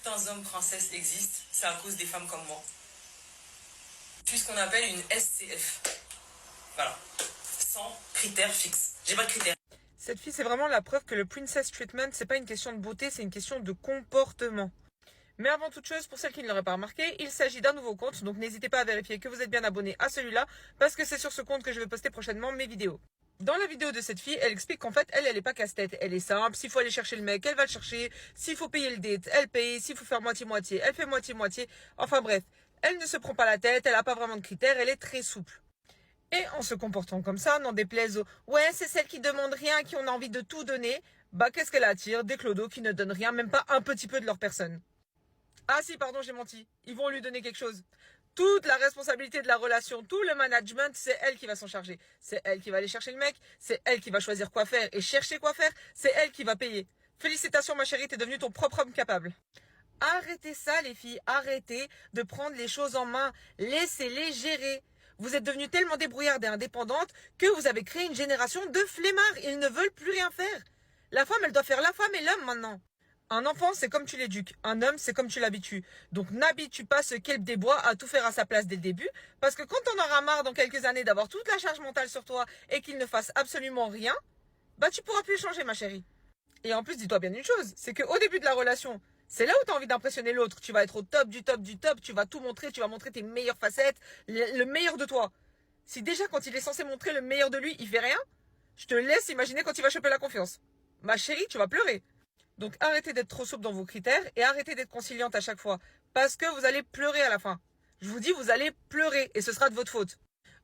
certains hommes princesses existent, c'est à cause des femmes comme moi. Je suis ce qu'on appelle une SCF. Voilà. Sans critères fixes. J'ai pas de critères. Cette fille, c'est vraiment la preuve que le princess treatment, c'est pas une question de beauté, c'est une question de comportement. Mais avant toute chose, pour celles qui ne l'auraient pas remarqué, il s'agit d'un nouveau compte, donc n'hésitez pas à vérifier que vous êtes bien abonné à celui-là, parce que c'est sur ce compte que je vais poster prochainement mes vidéos. Dans la vidéo de cette fille, elle explique qu'en fait, elle est pas casse-tête, elle est simple, s'il faut aller chercher le mec, elle va le chercher, s'il faut payer le date, elle paye, s'il faut faire moitié-moitié, elle fait moitié-moitié, enfin bref, elle ne se prend pas la tête, elle a pas vraiment de critères, elle est très souple. Et en se comportant comme ça, n'en déplaise aux « ouais, c'est celle qui demande rien, qui ont envie de tout donner », bah qu'est-ce qu'elle attire? Des clodos qui ne donnent rien, même pas un petit peu de leur personne. Ah si, pardon, j'ai menti. Ils vont lui donner quelque chose. Toute la responsabilité de la relation, tout le management, c'est elle qui va s'en charger. C'est elle qui va aller chercher le mec, c'est elle qui va choisir quoi faire et chercher quoi faire, c'est elle qui va payer. Félicitations ma chérie, t'es devenue ton propre homme capable. Arrêtez ça les filles, arrêtez de prendre les choses en main, laissez-les gérer. Vous êtes devenues tellement débrouillardes et indépendantes que vous avez créé une génération de flemmards, ils ne veulent plus rien faire. La femme, elle doit faire la femme et l'homme maintenant. Un enfant, c'est comme tu l'éduques. Un homme, c'est comme tu l'habitues. Donc n'habitue pas ce kelp des bois à tout faire à sa place dès le début, parce que quand on aura marre dans quelques années d'avoir toute la charge mentale sur toi et qu'il ne fasse absolument rien, bah tu pourras plus changer ma chérie. Et en plus, dis-toi bien une chose, c'est qu'au début de la relation, c'est là où tu as envie d'impressionner l'autre. Tu vas être au top du top du top, tu vas tout montrer, tu vas montrer tes meilleures facettes, le meilleur de toi. Si déjà quand il est censé montrer le meilleur de lui, il fait rien, je te laisse imaginer quand il va choper la confiance. Ma chérie, tu vas pleurer. Donc arrêtez d'être trop souple dans vos critères et arrêtez d'être conciliante à chaque fois. Parce que vous allez pleurer à la fin. Je vous dis, vous allez pleurer et ce sera de votre faute.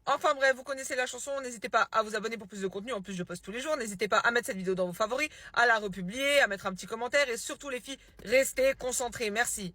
Enfin bref, vous connaissez la chanson, n'hésitez pas à vous abonner pour plus de contenu, en plus je poste tous les jours, n'hésitez pas à mettre cette vidéo dans vos favoris, à la republier, à mettre un petit commentaire et surtout les filles, restez concentrées, merci.